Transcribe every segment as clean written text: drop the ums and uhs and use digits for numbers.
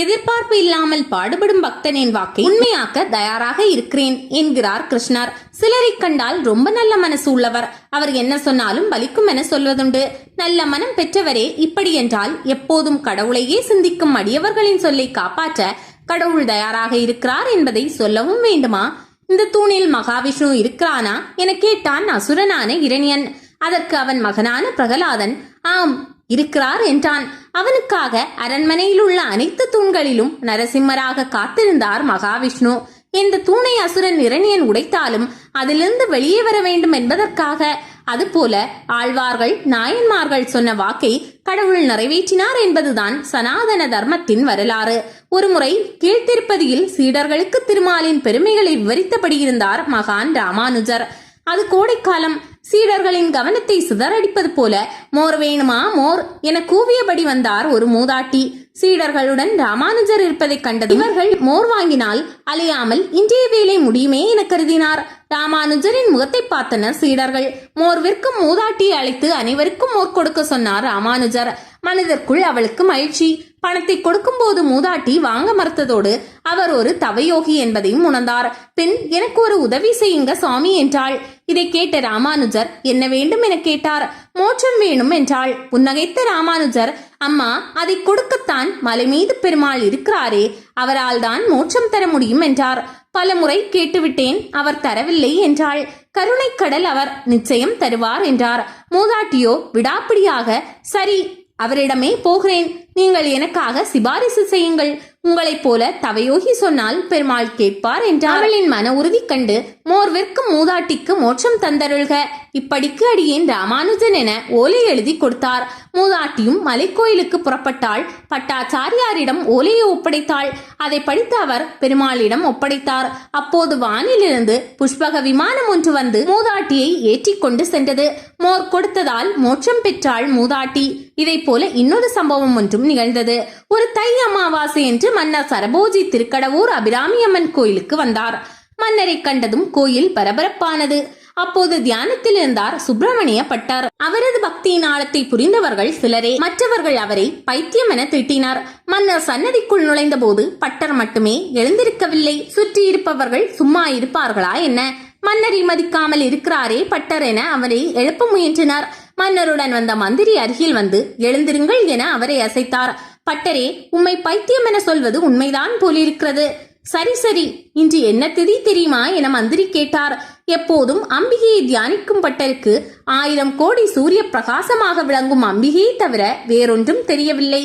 எதிர்பார்ப்பு இல்லாமல் பாடுபடும் பக்தனின் வாக்கை உண்மையாக்க தயாராக இருக்கிறேன் என்கிறார் கிருஷ்ணர். சிலரை கண்டால் ரொம்ப நல்ல மனசு உள்ளவர். அவர் என்ன சொன்னாலும் பலிக்கும் என சொல்வதுண்டு. நல்ல மனம் பெற்றவரே இப்படி என்றால் எப்போதும் கடவுளையே சிந்திக்கும் அடியவர்களின் சொல்லை காப்பாற்ற கடவுள் தயாராக இருக்கிறார் என்பதை சொல்லவும் வேண்டுமா? இந்த தூணில் மகாவிஷ்ணு இருக்கிறானா என கேட்டான் அசுரனான இரணியன். அதற்கு அவன் மகனான பிரகலாதன் ஆம் இருக்கிறார் என்றான். அவனுக்காக அரண்மனையில் உள்ள அனைத்து தூண்களிலும் நரசிம்மராக காத்திருந்தார் மகாவிஷ்ணு. இந்த தூணை அசுரன் இரணியன் உடைத்தாலும் அதிலிருந்து வெளியே வர வேண்டும் என்பதற்காக. அதுபோல ஆழ்வார்கள் நாயன்மார்கள் சொன்ன வாக்கை கடவுள் நிறைவேற்றினார் என்பதுதான் சனாதன தர்மத்தின் வரலாறு. ஒருமுறை கீழ்த்திருப்பதியில் சீடர்களுக்கு திருமாலின் பெருமைகளை விவரித்தபடி இருந்தார் மகான் ராமானுஜர். அது கோடைக்காலம். சீடர்களின் கவனத்தை சிதறடிப்பது போல மோர் வேணுமா மோர் என கூவியபடி வந்தார் ஒரு மூதாட்டி. சீடர்களுடன் ராமானுஜர் இருப்பதை கண்டது இவர்கள் மோர் வாங்கினால் அலையாமல் இன்றைய வேலை முடியுமே என கருதினார். ராமானுஜரின் முகத்தை பார்த்தனர் சீடர்கள். மோர் விற்கும் மூதாட்டியை அழைத்து அனைவருக்கும் மோர் கொடுக்க சொன்னார் ராமானுஜர். மனதிற்குள் அவளுக்கு மகிழ்ச்சி. பணத்தை கொடுக்கும் போது மூதாட்டி வாங்க மறுத்ததோடு அவர் ஒரு தவயோகி என்பதையும் உணர்ந்தார். பின் எனக்கு ஒரு உதவி செய்யுங்க சுவாமி என்றாள். இதை கேட்ட ராமானுஜர் என்ன வேண்டும் என கேட்டார். மோட்சம் வேணும் என்றாள். புன்னகைத்த ராமானுஜர் அம்மா அதை கொடுக்கத்தான் மலை மீது பெருமாள் இருக்கிறாரே, அவரால் தான் மோட்சம் தர முடியும் என்றார். பல முறை கேட்டுவிட்டேன், அவர் தரவில்லை என்றாள். கருணை கடல் அவர், நிச்சயம் தருவார் என்றார். மூதாட்டியோ விடாப்பிடியாக சரி அவரிடமே போகிறேன், நீங்கள் எனக்காக சிபாரிசு செய்யுங்கள், உங்களைப் போல தவயோகி சொன்னால் பெருமாள் கேட்பார் என்றார். அவளின் மன உறுதி கண்டு மோர் விற்கும் மூதாட்டிக்கு மோட்சம் தந்தருள்க, இப்படிக்கு அடியேன் ராமானுஜன் என ஓலை எழுதி கொடுத்தார். மூதாட்டியும் மலைக்கோயிலுக்கு புறப்பட்டாள். பட்டாச்சாரியாரிடம் ஓலையை ஒப்படைத்தாள். அதை படித்த அவர் பெருமாளிடம் ஒப்படைத்தார். அப்போது வானிலிருந்து புஷ்பக விமானம் ஒன்று வந்து மூதாட்டியை ஏற்றி கொண்டு சென்றது. மோர் கொடுத்ததால் மோட்சம் பெற்றாள் மூதாட்டி. இதை போல இன்னொரு சம்பவம் ஒன்றும் நிகழ்ந்தது. ஒரு தை அமாவாசை என்று மன்னர் சரபோஜி திருக்கடவூர் அபிராமி அம்மன் கோயிலுக்கு வந்தார். மன்னரை கண்டதும் கோயில் பரபரப்பானது. அப்போது தியானத்தில் இருந்தார் சுப்பிரமணிய பட்டர். அவரது பக்தியின் ஆழத்தை புரிந்தவர்கள் சிலரே. மற்றவர்கள் அவரை பைத்தியம் என திட்டினார். மன்னர் சன்னதிக்குள் நுழைந்த போது பட்டர் மட்டுமே எழுந்திருக்கவில்லை. சுற்றி இருப்பவர்கள் சும்மா இருப்பார்களா என்ன? மன்னரை மதிக்காமல் இருக்கிறாரே பட்டர் என அவரை எழுப்ப முயன்றனர். மன்னருடன் வந்த மந்திரி அருகில் வந்து எழுந்திருங்கள் என அவரை அசைத்தார். பட்டரே, உம்மை பைத்தியம் என சொல்வது உண்மைதான் போலிருக்கிறது. சரி சரி, இன்று என்ன திதி தெரியுமா என மந்திரி கேட்டார். எப்போதும் அம்பிகையை தியானிக்கும் பட்டருக்கு 1000 கோடி சூரிய பிரகாசமாக விளங்கும் அம்பிகையை தவிர வேறொன்றும் தெரியவில்லை.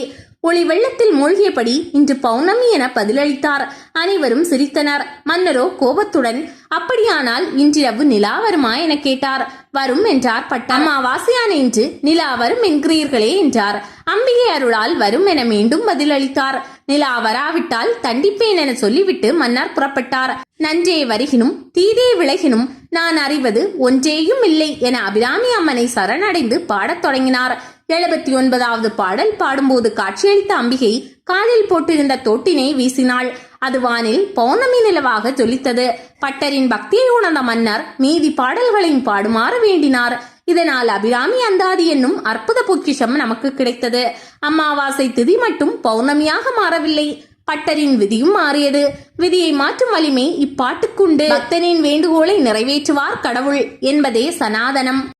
ஒளி வெள்ளத்தில் மூழ்கியபடி இன்று பௌர்ணமி என பதிலளித்தார். அனைவரும் சிரித்தனர். மன்னரோ கோபத்துடன் அப்படியானால் இன்றிரவு நிலா வருமா என கேட்டார். வரும் என்றார் பட்டர். அமாவாசையான இன்று நிலா வரும் என்கிறீர்களே என்றார். அம்பிகை அருளால் வரும் என மீண்டும் பதிலளித்தார். நிலா வராவிட்டால் தண்டிப்பேன் என சொல்லிவிட்டு மன்னர் புறப்பட்டார். நன்றே வருகினும் தீதே விலகினும் நான் அறிவது ஒன்றேயும் இல்லை என அபிராமி அம்மனை சரணடைந்து பாடத் தொடங்கினார். 79வது பாடல் பாடும்போது காட்சியளித்த அம்பிகை காலில் போட்டிருந்த தோட்டினை வீசினாள். அது வானில் பௌர்ணமி நிலவாக ஜொலித்தது. பட்டரின் பக்தியை உணர்ந்த மன்னர் மீதி பாடல்களையும் பாடுமாறு வேண்டினார். இதனால் அபிராமி அந்தாதி என்னும் அற்புத பொக்கிஷம் நமக்கு கிடைத்தது. அமாவாசை திதி மட்டும் பௌர்ணமியாக மாறவில்லை, பட்டரின் விதியும் மாறியது. விதியை மாற்றும் வலிமை இப்பாட்டுக்குண்டு. பக்தனின் வேண்டுகோளை நிறைவேற்றுவார் கடவுள் என்பதே சனாதனம்.